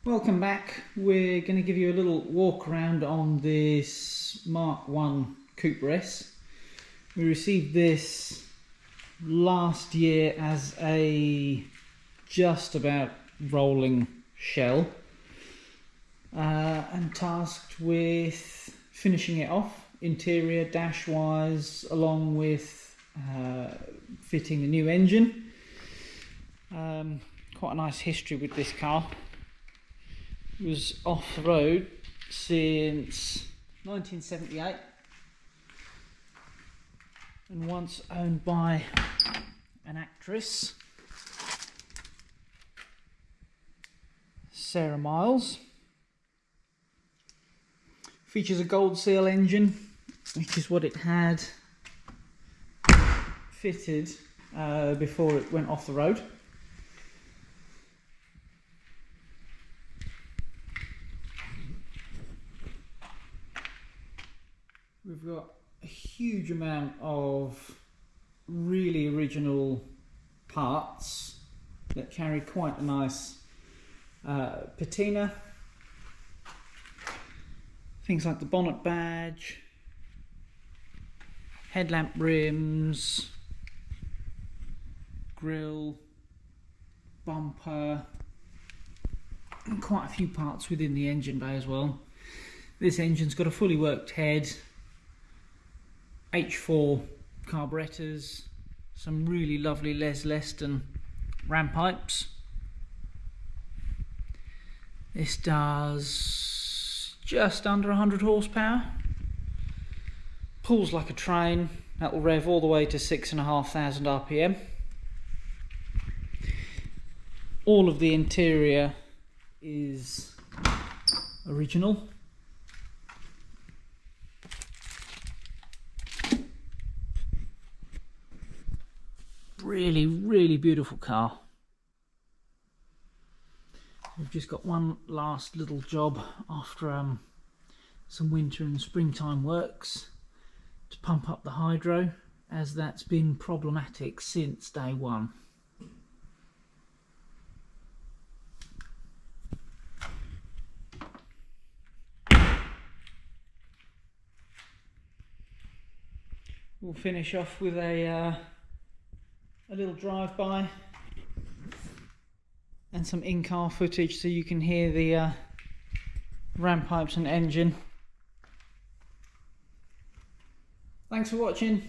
Welcome back. We're going to give you a little walk around on this Mk1 Cooper S. We received this last year as a just about rolling shell and tasked with finishing it off interior dash wise, along with fitting the new engine. Quite a nice history with this car. It was off the road since 1978 and once owned by an actress, Sarah Miles. Features a gold seal engine, which is what it had fitted before it went off the road. We've got a huge amount of really original parts that carry quite a nice patina. Things like the bonnet badge, headlamp rims, grille, bumper, and quite a few parts within the engine bay as well. This engine's got a fully worked head, H4 carburettors, some really lovely Les Leston ram pipes. This does just under 100 horsepower, pulls like a train. That will rev all the way to 6,500 RPM. All of the interior is original. Really beautiful car. We've just got one last little job after some winter and springtime works to pump up the hydro, as that's been problematic since day one. We'll finish off with a little drive-by and some in-car footage so you can hear the ram pipes and engine. Thanks for watching.